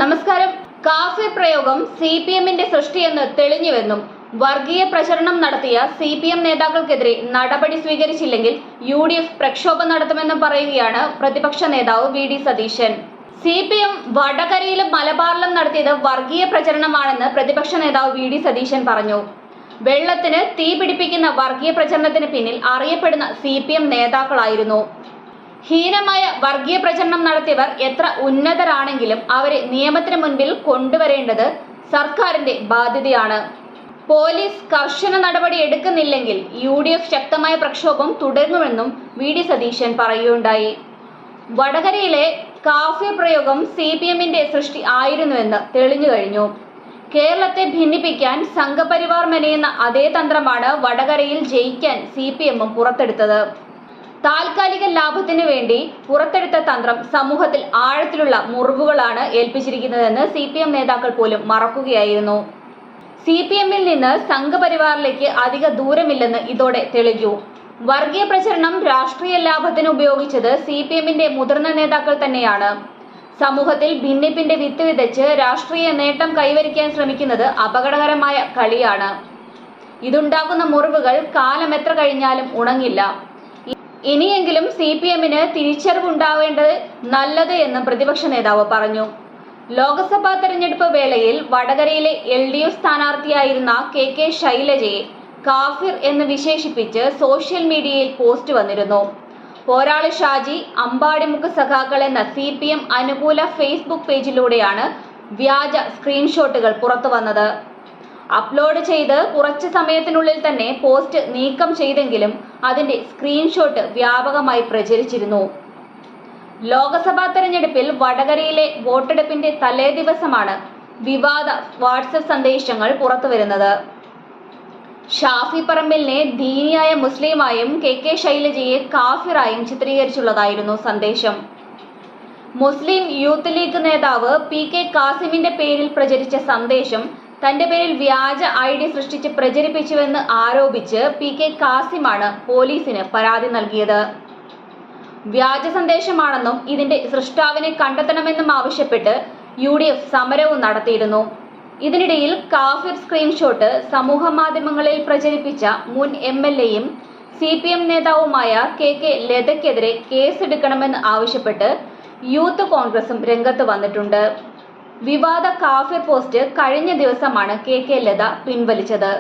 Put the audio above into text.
നമസ്കാരം. കാഫിർ പ്രയോഗം സിപിഎമ്മിന്റെ സൃഷ്ടിയെന്ന് തെളിഞ്ഞുവെന്നും വർഗീയ പ്രചരണം നടത്തിയ സിപിഎം നേതാക്കൾക്കെതിരെ നടപടി സ്വീകരിച്ചില്ലെങ്കിൽ യുഡിഎഫ് പ്രക്ഷോഭം നടത്തുമെന്നും പറയുകയാണ് പ്രതിപക്ഷ നേതാവ് വി.ഡി. സതീശൻ. സിപിഎം വടകരയിലും മലബാറിലും നടത്തിയത് വർഗീയ പ്രചരണമാണെന്ന് പ്രതിപക്ഷ നേതാവ് വി.ഡി. സതീശൻ പറഞ്ഞു. വെള്ളത്തിന് തീ പിടിപ്പിക്കുന്ന വർഗീയ പ്രചരണത്തിന് പിന്നിൽ അറിയപ്പെടുന്ന സിപിഎം നേതാക്കളായിരുന്നു. ഹീനമായ വർഗീയ പ്രചരണം നടത്തിയവർ എത്ര ഉന്നതരാണെങ്കിലും അവരെ നിയമത്തിന് മുൻപിൽ കൊണ്ടുവരേണ്ടത് സർക്കാരിന്റെ ബാധ്യതയാണ്. പോലീസ് കർശന നടപടി എടുക്കുന്നില്ലെങ്കിൽ യുഡിഎഫ് ശക്തമായ പ്രക്ഷോഭം തുടരുമെന്നും വി.ഡി. സതീശൻ പറയുകയുണ്ടായി. വടകരയിലെ കാഫിർ പ്രയോഗം സിപിഎമ്മിന്റെ സൃഷ്ടി ആയിരുന്നുവെന്ന് തെളിഞ്ഞു കഴിഞ്ഞു. കേരളത്തെ ഭിന്നിപ്പിക്കാൻ സംഘപരിവാർ മെനയുന്ന അതേ തന്ത്രമാണ് വടകരയിൽ ജയിക്കാൻ സിപിഎമ്മും പുറത്തെടുത്തത്. താൽക്കാലിക ലാഭത്തിനു വേണ്ടി പുറത്തെടുത്ത തന്ത്രം സമൂഹത്തിൽ ആഴത്തിലുള്ള മുറിവുകളാണ് ഏൽപ്പിച്ചിരിക്കുന്നതെന്ന് സിപിഎം നേതാക്കൾ പോലും മറക്കുകയായിരുന്നു. സിപിഎമ്മിൽ നിന്ന് സംഘപരിവാറിലേക്ക് അധിക ദൂരമില്ലെന്ന് ഇതോടെ തെളിഞ്ഞു. വർഗീയ പ്രചരണം രാഷ്ട്രീയ ലാഭത്തിന് ഉപയോഗിച്ചത് സിപിഎമ്മിന്റെ മുതിർന്ന നേതാക്കൾ തന്നെയാണ്. സമൂഹത്തിൽ ഭിന്നിപ്പിന്റെ വിത്ത് വിതച്ച് രാഷ്ട്രീയ നേട്ടം കൈവരിക്കാൻ ശ്രമിക്കുന്നത് അപകടകരമായ കളിയാണ്. ഇതുണ്ടാകുന്ന മുറിവുകൾ കാലം എത്ര കഴിഞ്ഞാലും ഉണങ്ങില്ല. ഇനിയെങ്കിലും സിപിഎമ്മിന് തിരിച്ചറിവുണ്ടാവേണ്ടത് നല്ലത് എന്ന് പ്രതിപക്ഷ നേതാവ് പറഞ്ഞു. ലോക്സഭാ തെരഞ്ഞെടുപ്പ് വേളയിൽ വടകരയിലെ LDF സ്ഥാനാർത്ഥിയായിരുന്ന കെ ശൈലജയെ കാഫിർ എന്ന് വിശേഷിപ്പിച്ച് സോഷ്യൽ മീഡിയയിൽ പോസ്റ്റ് വന്നിരുന്നു. പോരാളി ഷാജി, അമ്പാടിമുക്ക് സഖാക്കൾ എന്ന സിപിഎം അനുകൂല ഫേസ്ബുക്ക് പേജിലൂടെയാണ് വ്യാജ സ്ക്രീൻഷോട്ടുകൾ പുറത്തു വന്നത്. അപ്ലോഡ് ചെയ്ത് കുറച്ച് സമയത്തിനുള്ളിൽ തന്നെ പോസ്റ്റ് നീക്കം ചെയ്തെങ്കിലും അതിന്റെ സ്ക്രീൻഷോട്ട് വ്യാപകമായി പ്രചരിച്ചിരുന്നു. ലോക്സഭാ തെരഞ്ഞെടുപ്പിൽ വടകരയിലെ വോട്ടെടുപ്പിന്റെ തലേ ദിവസമാണ് വിവാദ വാട്സപ്പ് സന്ദേശങ്ങൾ പുറത്തുവരുന്നത്. ഷാഫി പറമ്പിലിനെ ദീനിയായ മുസ്ലിമായും കെ ശൈലജയെ കാഫിറായും ചിത്രീകരിച്ചുള്ളതായിരുന്നു സന്ദേശം. മുസ്ലിം യൂത്ത് ലീഗ് നേതാവ് PK കാസിമിന്റെ പേരിൽ പ്രചരിച്ച സന്ദേശം തന്റെ പേരിൽ വ്യാജ ID സൃഷ്ടിച്ച് പ്രചരിപ്പിച്ചുവെന്ന് ആരോപിച്ച് PK കാസിമാണ് പോലീസിന് പരാതി നൽകിയത്. വ്യാജ സന്ദേശമാണെന്നും ഇതിന്റെ സൃഷ്ടാവിനെ കണ്ടെത്തണമെന്നും ആവശ്യപ്പെട്ട് UDF സമരവും നടത്തിയിരുന്നു. ഇതിനിടയിൽ കാഫിർ സ്ക്രീൻഷോട്ട് സമൂഹ മാധ്യമങ്ങളിൽ പ്രചരിപ്പിച്ച മുൻ MLAയും CPM നേതാവുമായ KK ലതയ്ക്കെതിരെ കേസെടുക്കണമെന്ന് ആവശ്യപ്പെട്ട് യൂത്ത് കോൺഗ്രസും രംഗത്ത് വന്നിട്ടുണ്ട്. വിവാദ കാഫിർ പോസ്റ്റ് കഴിഞ്ഞ ദിവസമാണ് KK ലത പിൻവലിച്ചത്.